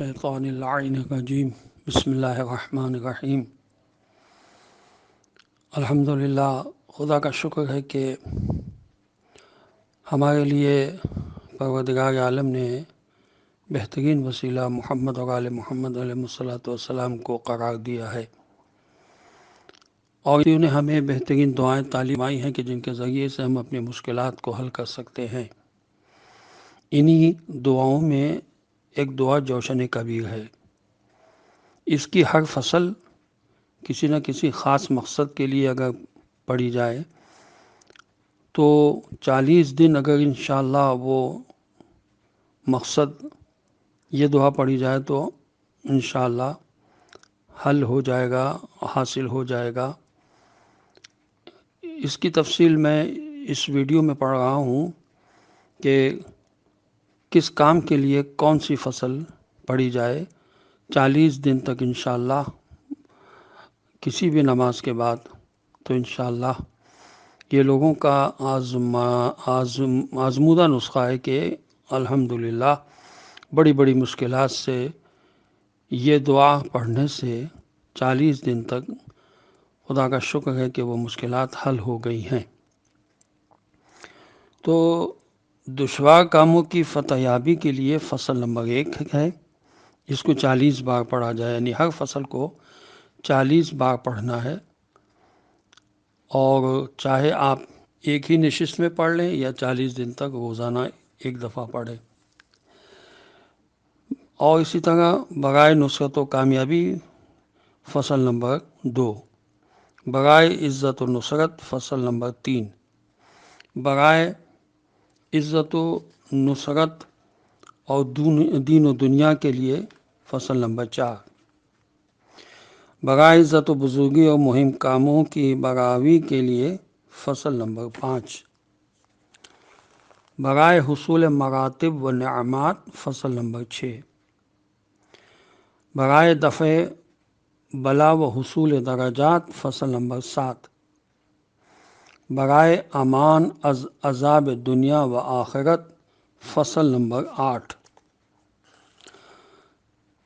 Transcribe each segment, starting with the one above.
الشیطان اللعین الرجیم بسم اللہ الرحمن الرحیم۔ الحمدللہ، خدا کا شکر ہے کہ ہمارے لیے پروردگار عالم نے بہترین وسیلہ محمد اور آل محمد علیہ الصلوۃ والسلام کو قرار دیا ہے، اور انہوں نے ہمیں بہترین دعائیں تعلیم آئی ہیں کہ جن کے ذریعے سے ہم اپنی مشکلات کو حل کر سکتے ہیں۔ انہی دعاؤں میں ایک دعا جوشن کبیر ہے۔ اس کی ہر فصل کسی نہ کسی خاص مقصد کے لیے اگر پڑھی جائے تو 40 دن اگر انشاءاللہ وہ مقصد یہ دعا پڑھی جائے تو انشاءاللہ حل ہو جائے گا، حاصل ہو جائے گا۔ اس کی تفصیل میں اس ویڈیو میں پڑھ رہا ہوں کہ کس کام کے لیے کون سی فصل پڑھی جائے 40 دن تک انشاءاللہ، کسی بھی نماز کے بعد، تو انشاءاللہ یہ لوگوں کا آزمودہ نسخہ ہے کہ الحمدللہ بڑی بڑی مشکلات سے یہ دعا پڑھنے سے 40 دن تک خدا کا شکر ہے کہ وہ مشکلات حل ہو گئی ہیں۔ تو دشوار کاموں کی فتح یابی کے لیے فصل نمبر 1 ہے، اس کو 40 بار پڑھا جائے، یعنی ہر فصل کو 40 بار پڑھنا ہے، اور چاہے آپ ایک ہی نشست میں پڑھ لیں یا 40 دن تک روزانہ ایک دفعہ پڑھیں۔ اور اسی طرح برائے نصرت و کامیابی فصل نمبر 2، برائے عزت و نصرت فصل نمبر 3، برائے عزت و نصرت اور دین و دنیا کے لیے فصل نمبر 4، برائے عزت و بزرگی اور مہم کاموں کی براوی کے لیے فصل نمبر 5، برائے حصول مراتب و نعمات فصل نمبر 6، برائے دفع بلا و حصول درجات فصل نمبر 7، برائے امان از عذاب دنیا و آخرت فصل نمبر 8،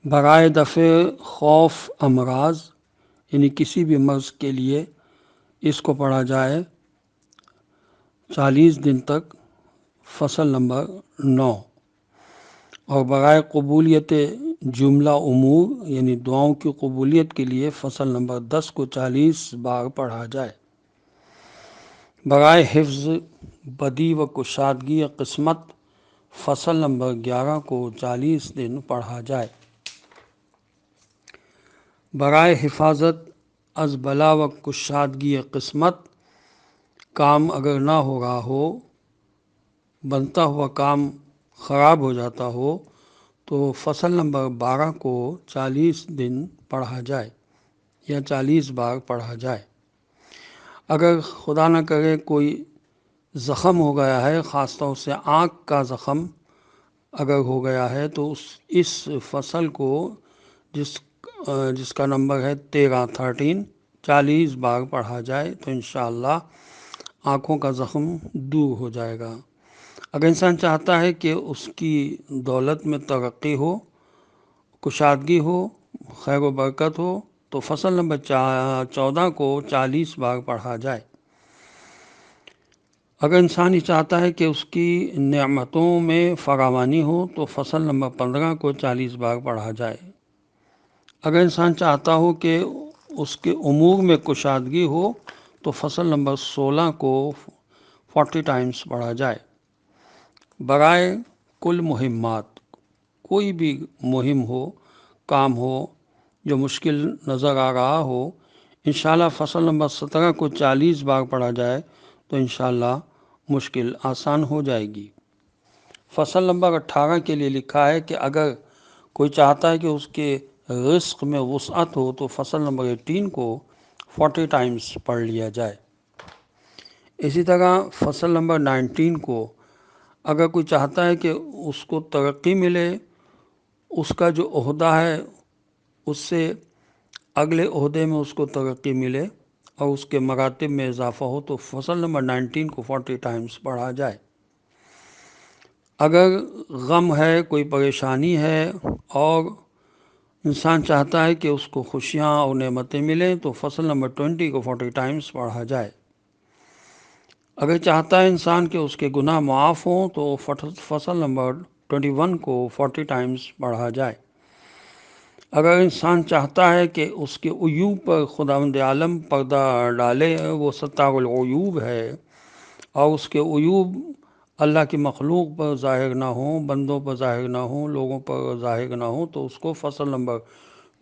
برائے دفع خوف امراض، یعنی کسی بھی مرض کے لیے اس کو پڑھا جائے 40 دن تک فصل نمبر 9، اور برائے قبولیت جملہ امور، یعنی دعاؤں کی قبولیت کے لیے فصل نمبر 10 کو 40 بار پڑھا جائے، برائے حفظ بدی و کشادگی قسمت فصل نمبر 11 کو 40 دن پڑھا جائے، برائے حفاظت از بلا و کشادگی قسمت، کام اگر نہ ہو رہا ہو، بنتا ہوا کام خراب ہو جاتا ہو، تو فصل نمبر 12 کو 40 دن پڑھا جائے یا 40 بار پڑھا جائے۔ اگر خدا نہ کرے کوئی زخم ہو گیا ہے، خاص طور سے آنکھ کا زخم اگر ہو گیا ہے، تو اس فصل کو جس کا نمبر ہے 13 40 بار پڑھا جائے تو انشاءاللہ آنکھوں کا زخم دور ہو جائے گا۔ اگر انسان چاہتا ہے کہ اس کی دولت میں ترقی ہو، کشادگی ہو، خیر و برکت ہو، تو فصل نمبر 14 کو 40 بار پڑھا جائے۔ اگر انسان یہ چاہتا ہے کہ اس کی نعمتوں میں فراوانی ہو تو فصل نمبر 15 کو 40 بار پڑھا جائے۔ اگر انسان چاہتا ہو کہ اس کے امور میں کشادگی ہو تو فصل نمبر 16 کو 40 ٹائمز پڑھا جائے۔ برائے کل مہمات، کوئی بھی مہم ہو، کام ہو جو مشکل نظر آ رہا ہو، انشاءاللہ فصل نمبر 17 کو 40 بار پڑھا جائے تو انشاءاللہ مشکل آسان ہو جائے گی۔ فصل نمبر 18 کے لیے لکھا ہے کہ اگر کوئی چاہتا ہے کہ اس کے رزق میں وسعت ہو تو فصل نمبر 18 کو 40 ٹائمز پڑھ لیا جائے۔ اسی طرح فصل نمبر 19 کو اگر کوئی چاہتا ہے کہ اس کو ترقی ملے، اس کا جو عہدہ ہے اس سے اگلے عہدے میں اس کو ترقی ملے اور اس کے مراتب میں اضافہ ہو، تو فصل نمبر 19 کو 40 ٹائمز پڑھا جائے۔ اگر غم ہے، کوئی پریشانی ہے اور انسان چاہتا ہے کہ اس کو خوشیاں اور نعمتیں ملیں تو فصل نمبر 20 کو 40 ٹائمز پڑھا جائے۔ اگر چاہتا ہے انسان کہ اس کے گناہ معاف ہوں تو فصل نمبر 21 کو 40 ٹائمز پڑھا جائے۔ اگر انسان چاہتا ہے کہ اس کے عیوب پر خداوند عالم پردہ ڈالے، وہ ستار العیوب ہے، اور اس کے عیوب اللہ کی مخلوق پر ظاہر نہ ہوں، بندوں پر ظاہر نہ ہوں، لوگوں پر ظاہر نہ ہوں، تو اس کو فصل نمبر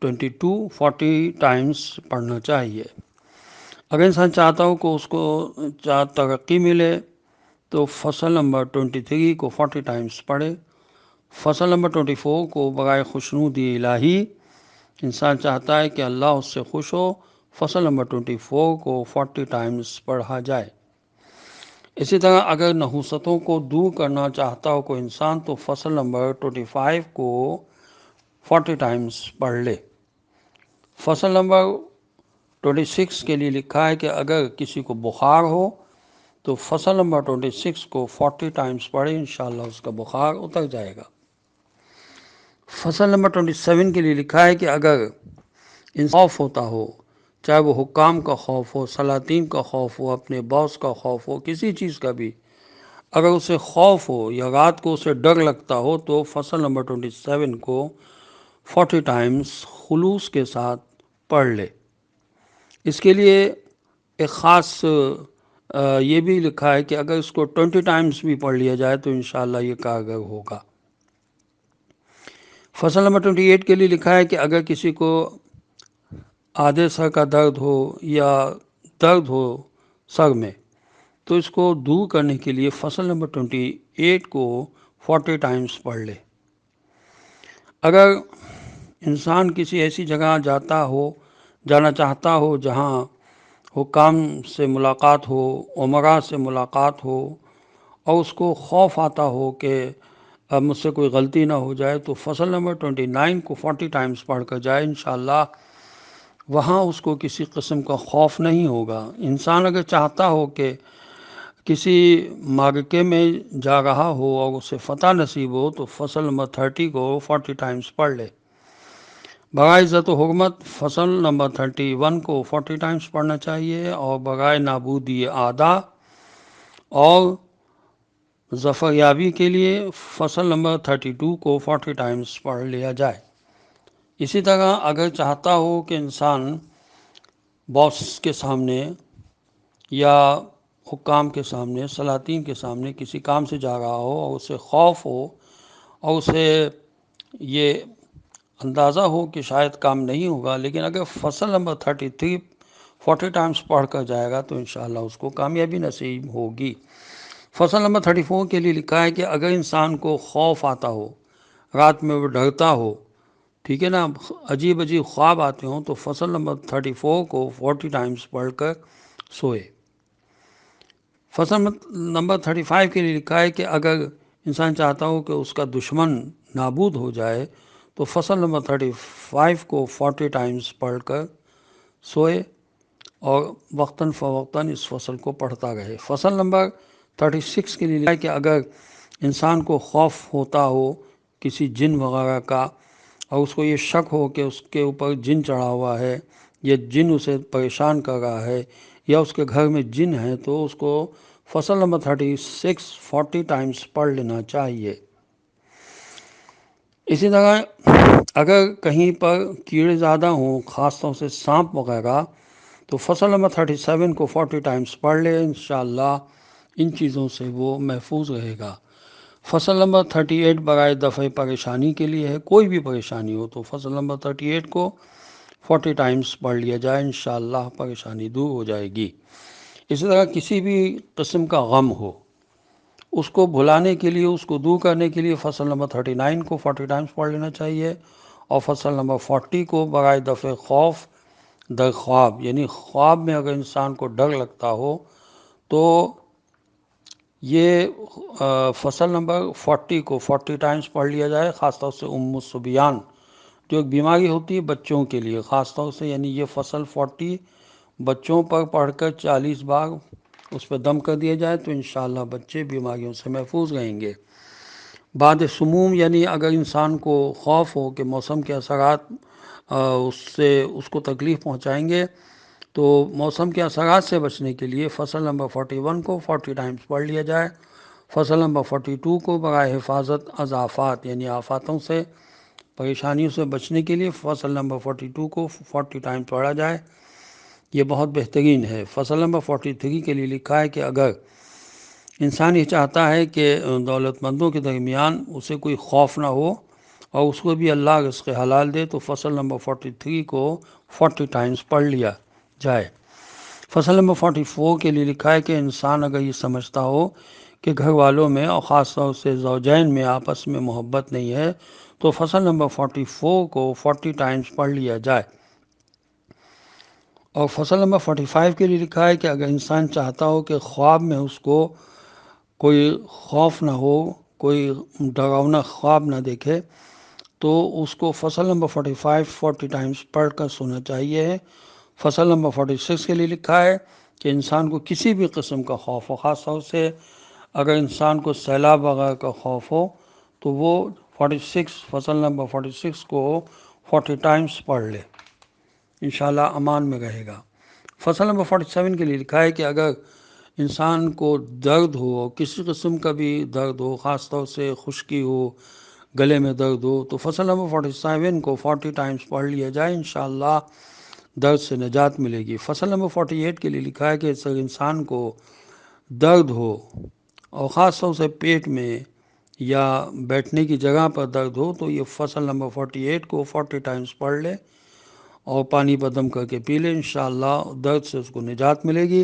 22 40 ٹائمز پڑھنا چاہیے۔ اگر انسان چاہتا ہو کہ اس کو ترقی ملے تو فصل نمبر 23 کو 40 ٹائمز پڑھے۔ فصل نمبر 24 کو برائے خوشنودی الہی، انسان چاہتا ہے کہ اللہ اس سے خوش ہو، فصل نمبر 24 کو 40 ٹائمز پڑھا جائے۔ اسی طرح اگر نحوستوں کو دور کرنا چاہتا ہو کوئی انسان تو فصل نمبر 25 کو 40 ٹائمز پڑھ لے۔ فصل نمبر 26 کے لیے لکھا ہے کہ اگر کسی کو بخار ہو تو فصل نمبر 26 کو 40 ٹائمز پڑھے، انشاءاللہ اس کا بخار اتر جائے گا۔ فصل نمبر 27 کے لیے لکھا ہے کہ اگر خوف ہوتا ہو، چاہے وہ حکام کا خوف ہو، سلاطین کا خوف ہو، اپنے باس کا خوف ہو، کسی چیز کا بھی اگر اسے خوف ہو یا رات کو اسے ڈر لگتا ہو تو فصل نمبر 27 کو 40 ٹائمز خلوص کے ساتھ پڑھ لے۔ اس کے لیے ایک خاص یہ بھی لکھا ہے کہ اگر اس کو 20 ٹائمز بھی پڑھ لیا جائے تو انشاءاللہ یہ کارگر ہوگا۔ فصل نمبر 28 کے لیے لکھا ہے کہ اگر کسی کو آدھے سر کا درد ہو یا درد ہو سر میں تو اس کو دور کرنے کے لیے فصل نمبر 28 کو 40 ٹائمز پڑھ لے۔ اگر انسان کسی ایسی جگہ جانا چاہتا ہو جہاں حکام سے ملاقات ہو، امراء سے ملاقات ہو، اور اس کو خوف آتا ہو کہ اب مجھ سے کوئی غلطی نہ ہو جائے تو فصل نمبر 29 کو 40 ٹائمز پڑھ کر جائے، انشاءاللہ وہاں اس کو کسی قسم کا خوف نہیں ہوگا۔ انسان اگر چاہتا ہو کہ کسی معرکے میں جا رہا ہو اور اسے فتح نصیب ہو تو فصل نمبر 30 کو 40 ٹائمز پڑھ لے۔ برائے عزت و حرمت فصل نمبر 31 کو 40 ٹائمز پڑھنا چاہیے، اور برائے نابودی اعداء اور ظفر یابی کے لیے فصل نمبر 32 کو 40 ٹائمز پڑھ لیا جائے۔ اسی طرح اگر چاہتا ہو کہ انسان باس کے سامنے یا حکام کے سامنے، سلاطین کے سامنے کسی کام سے جا رہا ہو اور اسے خوف ہو اور اسے یہ اندازہ ہو کہ شاید کام نہیں ہوگا، لیکن اگر فصل نمبر 33 40 ٹائمز پڑھ کر جائے گا تو انشاءاللہ اس کو کامیابی نصیب ہوگی۔ فصل نمبر 34 کے لیے لکھا ہے کہ اگر انسان کو خوف آتا ہو، رات میں وہ ڈرتا ہو، ٹھیک ہے نا، عجیب عجیب خواب آتے ہوں، تو فصل نمبر 34 کو 40 ٹائمز پڑھ کر سوئے۔ فصل نمبر 35 کے لیے لکھا ہے کہ اگر انسان چاہتا ہو کہ اس کا دشمن نابود ہو جائے تو فصل نمبر 35 کو 40 ٹائمز پڑھ کر سوئے اور وقتاً فوقتاً اس فصل کو پڑھتا رہے۔ فصل نمبر 36 کے لیے لکھا ہے کہ اگر انسان کو خوف ہوتا ہو کسی جن وغیرہ کا اور اس کو یہ شک ہو کہ اس کے اوپر جن چڑھا ہوا ہے، یہ جن اسے پریشان کر رہا ہے یا اس کے گھر میں جن ہے، تو اس کو فصل نمبر 36 40 ٹائمز پڑھ لینا چاہیے۔ اسی طرح اگر کہیں پر کیڑے زیادہ ہوں، خاص طور سے سانپ وغیرہ، تو فصل نمبر 37 کو 40 ٹائمز پڑھ لے، انشاءاللہ ان چیزوں سے وہ محفوظ رہے گا۔ فصل نمبر 38 برائے دفع پریشانی کے لیے ہے، کوئی بھی پریشانی ہو تو فصل نمبر 38 کو 40 ٹائمز پڑھ لیا جائے، انشاءاللہ پریشانی دور ہو جائے گی۔ اسی طرح کسی بھی قسم کا غم ہو، اس کو بھلانے کے لیے، اس کو دور کرنے کے لیے فصل نمبر 39 کو 40 ٹائمز پڑھ لینا چاہیے، اور فصل نمبر 40 کو برائے دفع خوف در خواب، یعنی خواب میں اگر انسان کو ڈر لگتا ہو تو یہ فصل نمبر 40 کو 40 ٹائمز پڑھ لیا جائے، خاص طور سے ام الصبیان جو ایک بیماری ہوتی ہے بچوں کے لیے خاص طور سے، یعنی یہ فصل 40 بچوں پر پڑھ کر 40 بار اس پہ دم کر دیا جائے تو انشاءاللہ بچے بیماریوں سے محفوظ رہیں گے۔ بعد سموم یعنی اگر انسان کو خوف ہو کہ موسم کے اثرات اس کو تکلیف پہنچائیں گے، تو موسم کے اثرات سے بچنے کے لیے فصل نمبر 41 کو 40 ٹائمز پڑھ لیا جائے۔ فصل نمبر 42 کو برائے حفاظت از آفات یعنی آفاتوں سے، پریشانیوں سے بچنے کے لیے فصل نمبر 42 کو 40 ٹائمز پڑھا جائے، یہ بہت بہترین ہے۔ فصل نمبر 43 کے لیے لکھا ہے کہ اگر انسان یہ چاہتا ہے کہ دولت مندوں کے درمیان اسے کوئی خوف نہ ہو اور اس کو بھی اللہ رزق حلال دے، تو فصل نمبر 43 کو 40 ٹائمز پڑھ لیا جائے۔ فصل نمبر 44 کے لیے لکھا ہے کہ انسان اگر یہ سمجھتا ہو کہ گھر والوں میں اور خاص طور سے زوجین میں آپس میں محبت نہیں ہے، تو فصل نمبر 44 کو 40 ٹائمز پڑھ لیا جائے۔ اور فصل نمبر 45 کے لیے لکھا ہے کہ اگر انسان چاہتا ہو کہ خواب میں اس کو کوئی خوف نہ ہو، کوئی ڈراؤنا خواب نہ دیکھے، تو اس کو فصل نمبر 45 40 ٹائمز پڑھ کر سونا چاہیے۔ فصل نمبر 46 کے لیے لکھا ہے کہ انسان کو کسی بھی قسم کا خوف ہو، خاص طور سے اگر انسان کو سیلاب وغیرہ کا خوف ہو، تو وہ فصل نمبر 46 کو 40 ٹائمز پڑھ لے، انشاءاللہ امان میں رہے گا۔ فصل نمبر 47 کے لیے لکھا ہے کہ اگر انسان کو درد ہو، کسی قسم کا بھی درد ہو، خاص طور سے خشکی ہو، گلے میں درد ہو، تو فصل نمبر 47 کو 40 ٹائمز پڑھ لیا جائے، انشاءاللہ درد سے نجات ملے گی۔ فصل نمبر 48 کے لیے لکھا ہے کہ اگر انسان کو درد ہو اور خاص طور سے پیٹ میں یا بیٹھنے کی جگہ پر درد ہو، تو یہ فصل نمبر 48 کو 40 ٹائمز پڑھ لے اور پانی پر دم کر کے پی لے، انشاءاللہ درد سے اس کو نجات ملے گی۔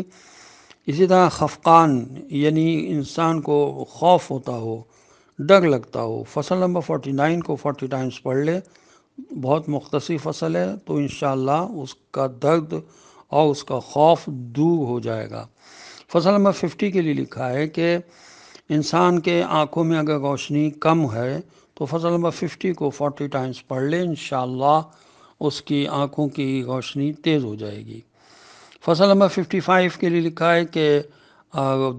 اسی طرح خفقان یعنی انسان کو خوف ہوتا ہو، ڈر لگتا ہو، فصل نمبر 49 کو 40 ٹائمز پڑھ لے، بہت مختصر فصل ہے، تو انشاءاللہ اس کا درد اور اس کا خوف دور ہو جائے گا۔ فصل نمبر 50 کے لیے لکھا ہے کہ انسان کے آنکھوں میں اگر روشنی کم ہے، تو فصل نمبر 50 کو 40 ٹائمز پڑھ لے، انشاءاللہ اس کی آنکھوں کی روشنی تیز ہو جائے گی۔ فصل نمبر 55 کے لیے لکھا ہے کہ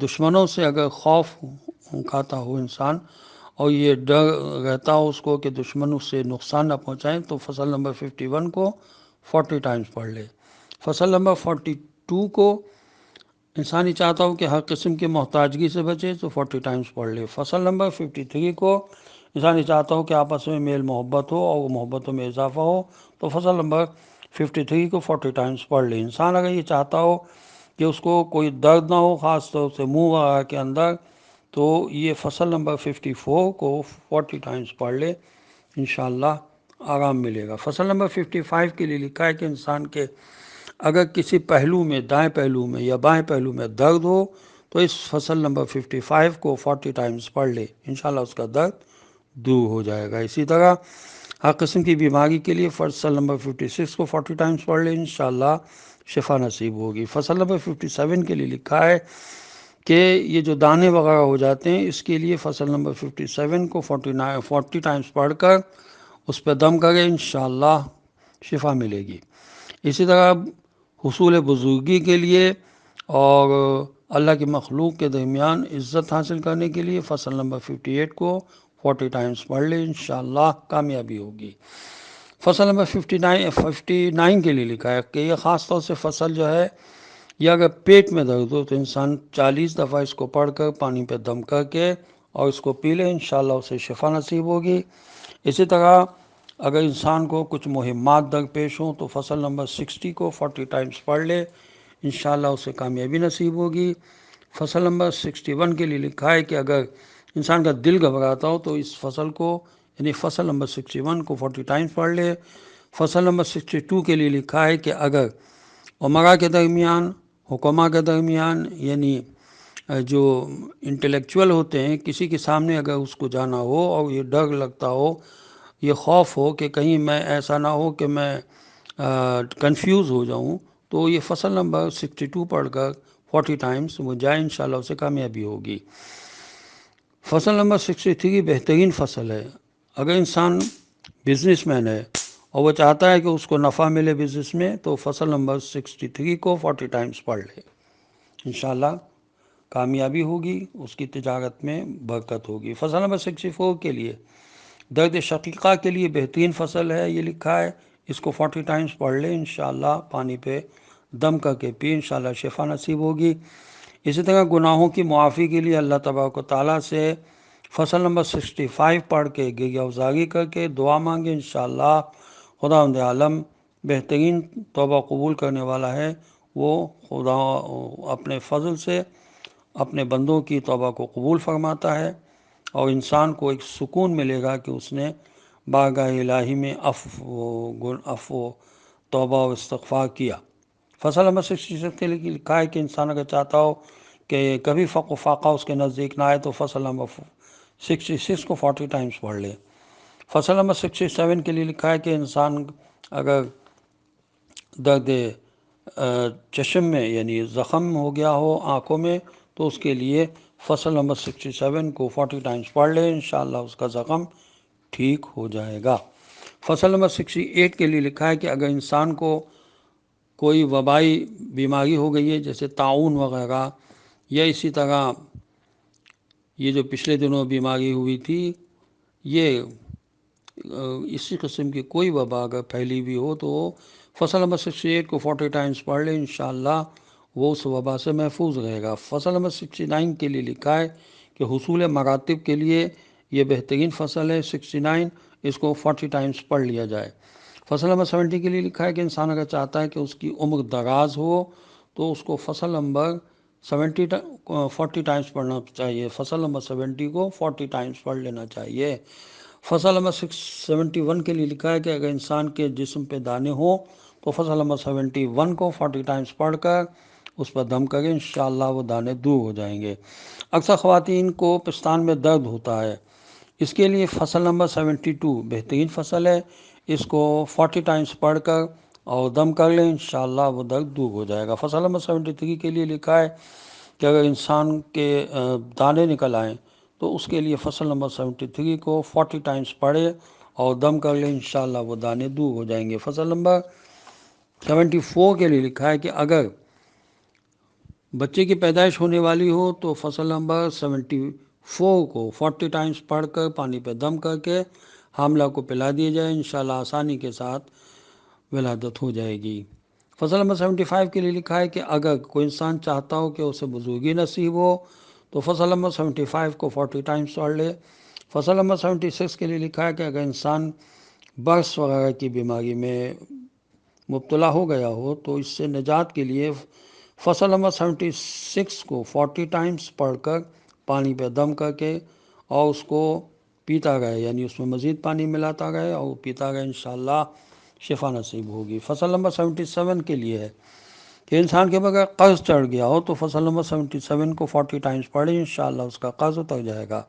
دشمنوں سے اگر خوف کھاتا ہو انسان اور یہ ڈر رہتا ہو اس کو کہ دشمن اس سے نقصان نہ پہنچائیں، تو فصل نمبر 51 کو 40 ٹائمز پڑھ لے۔ فصل نمبر 42 کو انسان ہی چاہتا ہو کہ ہر قسم کی محتاجگی سے بچے، تو 40 ٹائمز پڑھ لے۔ فصل نمبر 53 کو انسان ہی چاہتا ہو کہ آپس میں میل محبت ہو اور محبتوں میں اضافہ ہو، تو فصل نمبر 53 کو 40 ٹائمز پڑھ لے۔ انسان اگر یہ چاہتا ہو کہ اس کو کوئی درد نہ ہو، خاص طور سے منہ وغیرہ کے اندر، تو یہ فصل نمبر 54 کو 40 ٹائمز پڑھ لے، انشاءاللہ آرام ملے گا۔ فصل نمبر 55 کے لیے لکھا ہے کہ انسان کے اگر کسی پہلو میں، دائیں پہلو میں یا بائیں پہلو میں درد ہو، تو اس فصل نمبر 55 کو 40 ٹائمز پڑھ لے، انشاءاللہ اس کا درد دور ہو جائے گا۔ اسی طرح ہر قسم کی بیماری کے لیے فصل نمبر 56 کو 40 ٹائمز پڑھ لے، انشاءاللہ شفا نصیب ہوگی۔ فصل نمبر 57 کے لیے لکھا ہے کہ یہ جو دانے وغیرہ ہو جاتے ہیں، اس کے لیے فصل نمبر 57 کو 40 ٹائمز پڑھ کر اس پہ دم کرے، انشاءاللہ شفا ملے گی۔ اسی طرح حصول بزرگی کے لیے اور اللہ کی مخلوق کے درمیان عزت حاصل کرنے کے لیے فصل نمبر 58 کو 40 ٹائمز پڑھ لے، انشاءاللہ کامیابی ہوگی۔ فصل نمبر 59 کے لیے لکھا ہے کہ یہ خاص طور سے فصل جو ہے، یہ اگر پیٹ میں درد ہو تو انسان 40 دفعہ اس کو پڑھ کر پانی پہ دم کر کے اور اس کو پی لے، انشاءاللہ اسے شفا نصیب ہوگی۔ اسی طرح اگر انسان کو کچھ مہمات درپیش ہوں تو فصل نمبر 60 کو 40 ٹائمز پڑھ لے، انشاءاللہ اسے کامیابی نصیب ہوگی۔ فصل نمبر 61 کے لیے لکھا ہے کہ اگر انسان کا دل گھبراتا ہو تو اس فصل کو یعنی فصل نمبر 61 کو 40 ٹائمز پڑھ لے۔ فصل نمبر 62 کے لیے لکھا ہے کہ اگر امراء کے درمیان، حکماء کے درمیان یعنی جو انٹلیکچول ہوتے ہیں، کسی کے سامنے اگر اس کو جانا ہو اور یہ ڈر لگتا ہو، یہ خوف ہو کہ کہیں میں ایسا نہ ہو کہ میں کنفیوز ہو جاؤں، تو یہ فصل نمبر 62 پڑھ کر 40 ٹائمز وہ جائے، انشاءاللہ اسے کامیابی ہوگی۔ فصل نمبر 63 بہترین فصل ہے۔ اگر انسان بزنس مین ہے اور وہ چاہتا ہے کہ اس کو نفع ملے بزنس میں، تو فصل نمبر 63 کو 40 ٹائمز پڑھ لے، انشاءاللہ کامیابی ہوگی، اس کی تجارت میں برکت ہوگی۔ فصل نمبر 64 کے لیے درد شقیقہ کے لیے بہترین فصل ہے، یہ لکھا ہے، اس کو 40 ٹائمز پڑھ لیں انشاءاللہ، پانی پہ دم کر کے پی، انشاءاللہ شفا نصیب ہوگی۔ اسی طرح گناہوں کی معافی کے لیے اللہ تبارک و تعالیٰ سے فصل نمبر 65 پڑھ کے گریہ وزاری کر کے دعا مانگے، انشاءاللہ خداوند عالم بہترین توبہ قبول کرنے والا ہے، وہ خدا اپنے فضل سے اپنے بندوں کی توبہ کو قبول فرماتا ہے، اور انسان کو ایک سکون ملے گا کہ اس نے بارگاہ الہی میں عفو توبہ و استغفار کیا۔ فصل نمبر 66 کے لیے لکھا ہے کہ انسان اگر چاہتا ہو کہ کبھی فقر و فاقہ اس کے نزدیک نہ آئے تو فصل نمبر 66 کو 40 ٹائمز پڑھ لے۔ فصل نمبر 67 کے لیے لکھا ہے کہ انسان اگر درد چشم میں یعنی زخم ہو گیا ہو آنکھوں میں تو اس کے لیے فصل نمبر 67 کو 40 ٹائمز پڑھ لے، انشاءاللہ اس کا زخم ٹھیک ہو جائے گا۔ فصل نمبر 68 کے لیے لکھا ہے کہ اگر انسان کو کوئی وبائی بیماری ہو گئی ہے جیسے طاعون وغیرہ، یا اسی طرح یہ جو پچھلے دنوں بیماری ہوئی تھی، یہ اسی قسم کی کوئی وبا اگر پھیلی بھی ہو تو وہ فصل نمبر 68 کو 40 ٹائمز پڑھ لیں، انشاءاللہ وہ اس وبا سے محفوظ رہے گا۔ فصل نمبر 69 کے لیے لکھا ہے کہ حصول مراتب کے لیے یہ بہترین فصل ہے 69، اس کو 40 ٹائمز پڑھ لیا جائے۔ فصل نمبر 70 کے لیے لکھا ہے کہ انسان اگر چاہتا ہے کہ اس کی عمر دراز ہو تو اس کو فصل نمبر 40 ٹائمز پڑھنا چاہیے، فصل نمبر 70 کو 40 ٹائمز پڑھ لینا چاہیے۔ فصل نمبر 71 کے لیے لکھا ہے کہ اگر انسان کے جسم پہ دانے ہوں تو فصل نمبر 71 کو 40 ٹائمز پڑھ کر اس پر دم کریں، انشاءاللہ وہ دانے دور ہو جائیں گے۔ اکثر خواتین کو پستان میں درد ہوتا ہے، اس کے لیے فصل نمبر 72 بہترین فصل ہے، اس کو 40 ٹائمز پڑھ کر اور دم کر لیں، انشاءاللہ وہ درد دور ہو جائے گا۔ فصل نمبر 73 کے لیے لکھا ہے کہ اگر انسان کے دانے نکل آئیں تو اس کے لیے فصل نمبر 73 کو 40 ٹائمز پڑھے اور دم کر لیں، انشاءاللہ وہ دانے دور ہو جائیں گے۔ فصل نمبر 74 کے لیے لکھا ہے کہ اگر بچے کی پیدائش ہونے والی ہو تو فصل نمبر 74 کو 40 ٹائمز پڑھ کر پانی پہ دم کر کے حاملہ کو پلا دیا جائے، انشاءاللہ آسانی کے ساتھ ولادت ہو جائے گی۔ فصل نمبر 75 کے لیے لکھا ہے کہ اگر کوئی انسان چاہتا ہو کہ اسے بزرگی نصیب ہو تو فصل نمبر 75 کو 40 ٹائمز پڑھ لے۔ فصل نمبر 76 کے لیے لکھا ہے کہ اگر انسان برس وغیرہ کی بیماری میں مبتلا ہو گیا ہو تو اس سے نجات کے لیے فصل نمبر 76 کو 40 ٹائمز پڑھ کر پانی پہ دم کر کے اور اس کو پیتا گئے، یعنی اس میں مزید پانی ملاتا گئے اور پیتا گئے، انشاءاللہ شفا نصیب ہوگی۔ فصل نمبر 77 کے لیے ہے کہ انسان کے بغیر قرض چڑھ گیا ہو تو فصل نمبر 77 کو 40 ٹائمز پڑھیں، انشاءاللہ اس کا قرض اتر جائے گا۔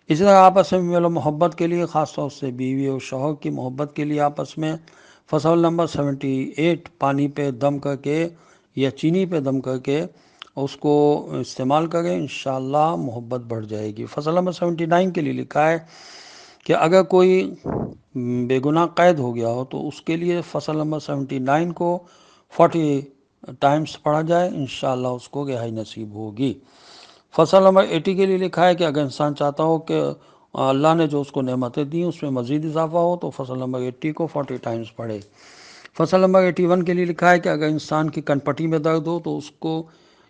اسی طرح آپس میں میل و محبت کے لیے، خاص طور سے بیوی اور شوہر کی محبت کے لیے آپس میں فصل نمبر 78 پانی پہ دم کر کے یا چینی پہ دم کر کے اس کو استعمال کریں، انشاءاللہ محبت بڑھ جائے گی۔ فصل نمبر 79 کے لیے لکھا ہے کہ اگر کوئی بے گناہ قید ہو گیا ہو تو اس کے لیے فصل نمبر 79 کو 40 ٹائمز پڑھا جائے، انشاءاللہ اس کو رہائی نصیب ہوگی۔ فصل نمبر 80 کے لیے لکھا ہے کہ اگر انسان چاہتا ہو کہ اللہ نے جو اس کو نعمتیں دیں اس میں مزید اضافہ ہو تو فصل نمبر 80 کو 40 ٹائمز پڑھے۔ فصل نمبر 81 کے لیے لکھا ہے کہ اگر انسان کی کن پٹی میں درد ہو تو اس کو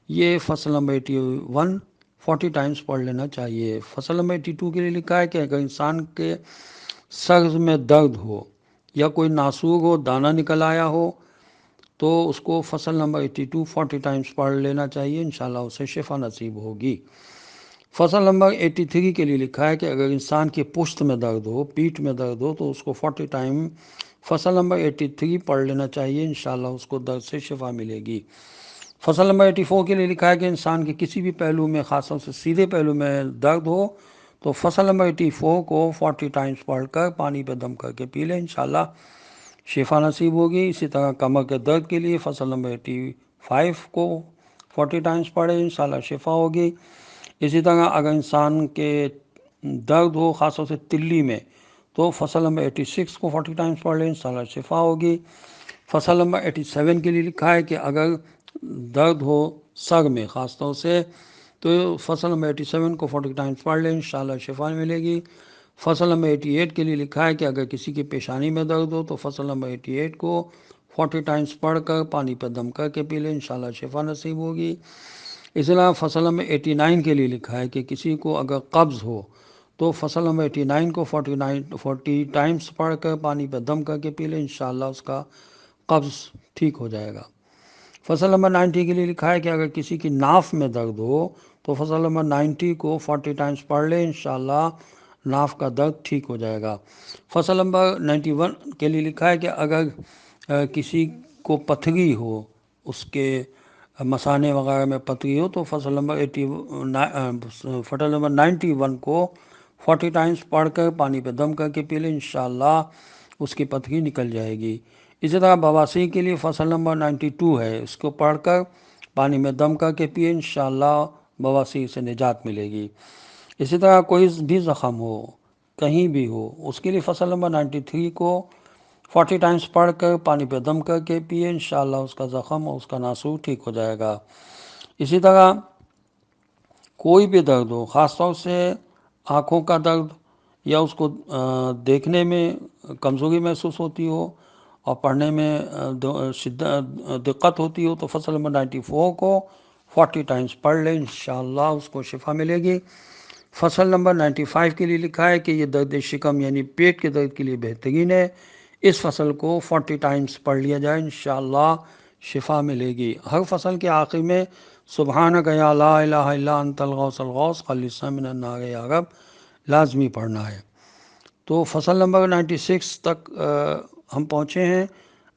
یہ فصل نمبر 81 40 ٹائمز پڑھ لینا چاہیے۔ فصل نمبر 82 کے لیے لکھا ہے کہ اگر انسان کے سر میں درد ہو یا کوئی ناسور ہو، دانہ نکل آیا ہو تو اس کو فصل نمبر 82 40 ٹائمز پڑھ لینا چاہیے، انشاءاللہ اسے شفا نصیب ہوگی۔ فصل نمبر 83 کے لیے لکھا ہے کہ اگر انسان کی پشت میں درد ہو، پیٹھ میں درد ہو تو اس کو 40 ٹائم فصل نمبر 83 پڑھ لینا چاہیے، انشاءاللہ اس کو درد سے شفا ملے گی۔ فصل نمبر 84 کے لیے لکھا ہے کہ انسان کے کسی بھی پہلو میں، خاص طور سے سیدھے پہلو میں درد ہو تو فصل نمبر 84 کو 40 ٹائمز پڑھ کر پانی پہ دم کر کے پی لیں، انشاءاللہ شفا نصیب ہوگی۔ اسی طرح کمر کے درد کے لیے فصل نمبر 85 کو 40 ٹائمز پڑھیں، انشاءاللہ شفا ہوگی۔ اسی طرح اگر انسان کے درد ہو خاص طور سے تلی میں تو فصل نمبر 86 کو 40 ٹائمز پڑھ لیں، انشاءاللہ شفا ہوگی۔ فصل نمبر 87 کے لیے لکھا ہے کہ اگر درد ہو سر میں، خاص طور سے تو فصل نمبر 87 کو 40 ٹائمز پڑھ لیں، انشاءاللہ شفا ملے گی۔ فصل نمبر 88 کے لیے لکھا ہے کہ اگر کسی کی پیشانی میں درد ہو تو فصل نمبر 88 کو 40 ٹائمز پڑھ کر پانی پہ دم کر کے پی لیں، انشاءاللہ شفا نصیب ہوگی۔ اس علاوہ فصل نمبر 89 کے لیے لکھا ہے کہ کسی کو اگر قبض ہو تو فصل نمبر 89 کو 40 ٹائمز پڑھ کر پانی پہ دم کر کے پی لیں، انشاءاللہ اس کا قبض ٹھیک ہو جائے گا۔ فصل نمبر 90 کے لیے لکھا ہے کہ اگر کسی کی ناف میں درد ہو تو فصل نمبر 90 کو 40 ٹائمز پڑھ لیں، انشاءاللہ ناف کا درد ٹھیک ہو جائے گا۔ فصل نمبر 91 کے لیے لکھا ہے کہ اگر کسی کو پتھری ہو، اس کے مثانے وغیرہ میں پتھری ہو، تو فصل نمبر 91 کو 40 ٹائمز پڑھ کر پانی پہ دم کر کے پی لیں، انشاءاللہ اس کی پتھری نکل جائے گی۔ اسی طرح بواسیر کے لیے فصل نمبر 92 ہے، اس کو پڑھ کر پانی میں دم کر کے پیے، انشاءاللہ بواسیر سے نجات ملے گی۔ اسی طرح کوئی بھی زخم ہو، کہیں بھی ہو، اس کے لیے فصل نمبر 93 کو 40 ٹائمز پڑھ کر پانی پہ دم کر کے پیے، انشاءاللہ اس کا زخم اور اس کا ناسور ٹھیک ہو جائے گا۔ اسی طرح کوئی بھی درد ہو، خاص طور سے آنکھوں کا درد یا اس کو دیکھنے میں کمزوری محسوس ہوتی ہو اور پڑھنے میں دقت ہوتی ہو، تو فصل نمبر 94 کو 40 ٹائمز پڑھ لیں، انشاءاللہ اس کو شفا ملے گی۔ فصل نمبر 95 کے لیے لکھا ہے کہ یہ درد شکم یعنی پیٹ کے درد کے لیے بہترین ہے، اس فصل کو 40 ٹائمز پڑھ لیا جائے، انشاءاللہ شفا ملے گی۔ ہر فصل کے آخر میں سبحانک یا لا الہ الا انت الغوث الغوث خلصنا من النار یا رب لازمی پڑھنا ہے۔ تو فصل نمبر 96 تک ہم پہنچے ہیں۔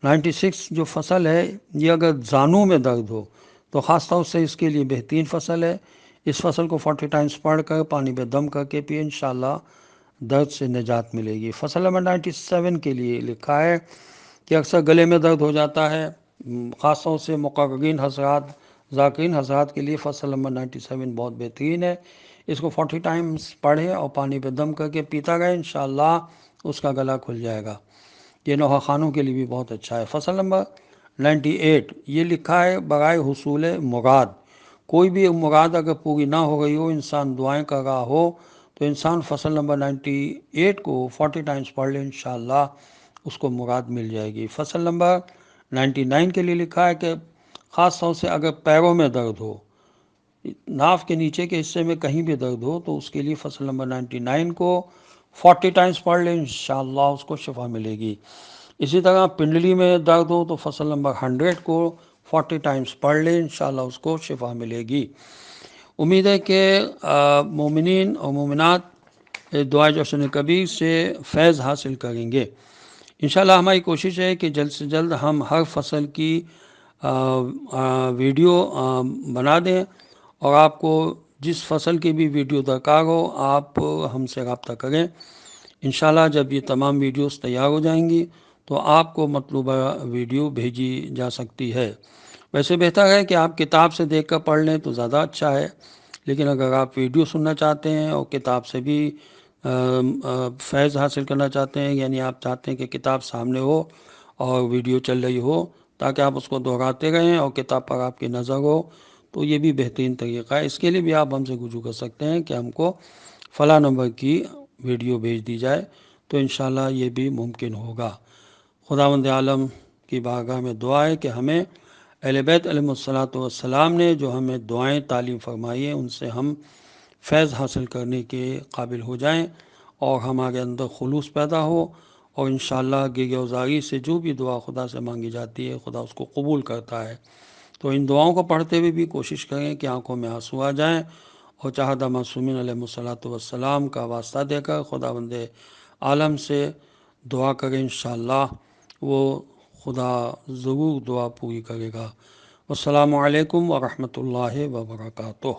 96 جو فصل ہے، یہ اگر زانوں میں درد ہو تو خاص طور سے اس کے لیے بہترین فصل ہے۔ اس فصل کو 40 ٹائمز پڑھ کر پانی پہ دم کر کے پیے، انشاءاللہ درد سے نجات ملے گی۔ فصل نمبر 97 کے لیے لکھا ہے کہ اکثر گلے میں درد ہو جاتا ہے، خاص طور سے مقررین حضرات، ذاکرین حضرات کے لیے فصل نمبر 97 بہت بہترین ہے۔ اس کو 40 ٹائمز پڑھے اور پانی پہ دم کر کے پیتا گئے، انشاءاللہ اس کا گلا کھل جائے گا۔ یہ نوحہ خانوں کے لیے بھی بہت اچھا ہے۔ فصل نمبر 98 یہ لکھا ہے برائے حصول مراد، کوئی بھی مراد اگر پوری نہ ہو گئی ہو، انسان دعائیں کر رہا ہو، تو انسان فصل نمبر 98 کو 40 ٹائمز پڑھ لے، انشاءاللہ اس کو مراد مل جائے گی۔ فصل نمبر 99 کے لیے لکھا ہے کہ خاص طور سے اگر پیروں میں درد ہو، ناف کے نیچے کے حصے میں کہیں بھی درد ہو، تو اس کے لیے فصل نمبر 99 کو 40 ٹائمز پڑھ لیں، انشاءاللہ اس کو شفا ملے گی۔ اسی طرح پنڈلی میں درد ہو تو فصل نمبر 100 کو 40 ٹائمز پڑھ لیں، انشاءاللہ اس کو شفا ملے گی۔ امید ہے کہ مومنین اور مومنات دعائے جوشن کبیر سے فیض حاصل کریں گے۔ انشاءاللہ ہماری کوشش ہے کہ جلد سے جلد ہم ہر فصل کی ویڈیو بنا دیں، اور آپ کو جس فصل کی بھی ویڈیو درکار ہو آپ ہم سے رابطہ کریں۔ انشاءاللہ جب یہ تمام ویڈیوز تیار ہو جائیں گی تو آپ کو مطلوبہ ویڈیو بھیجی جا سکتی ہے۔ ویسے بہتر ہے کہ آپ کتاب سے دیکھ کر پڑھ لیں تو زیادہ اچھا ہے، لیکن اگر آپ ویڈیو سننا چاہتے ہیں اور کتاب سے بھی فیض حاصل کرنا چاہتے ہیں، یعنی آپ چاہتے ہیں کہ کتاب سامنے ہو اور ویڈیو چل رہی ہو تاکہ آپ اس کو دہراتے رہیں اور کتاب پر آپ کی نظر ہو، تو یہ بھی بہترین طریقہ ہے۔ اس کے لیے بھی آپ ہم سے رجوع کر سکتے ہیں کہ ہم کو فلاں نمبر کی ویڈیو بھیج دی جائے، تو انشاءاللہ یہ بھی ممکن ہوگا۔ خداوند عالم کی بارگاہ میں دعا ہے کہ ہمیں اہل بیت علیہم الصلاۃ نے جو ہمیں دعائیں تعلیم فرمائی ہیں، ان سے ہم فیض حاصل کرنے کے قابل ہو جائیں اور ہمارے اندر خلوص پیدا ہو، اور انشاءاللہ گریہ وزاری سے جو بھی دعا خدا سے مانگی جاتی ہے خدا اس کو قبول کرتا ہے۔ تو ان دعاؤں کو پڑھتے ہوئے بھی کوشش کریں کہ آنکھوں میں آنسو آ جائیں، اور چاہدہ معصومین علیہ الصلاۃ کا واسطہ دے کر خداوند عالم سے دعا کریں، انشاءاللہ وہ خدا ضرور دعا پوری کرے گا۔ والسلام علیکم ورحمۃ اللہ وبرکاتہ۔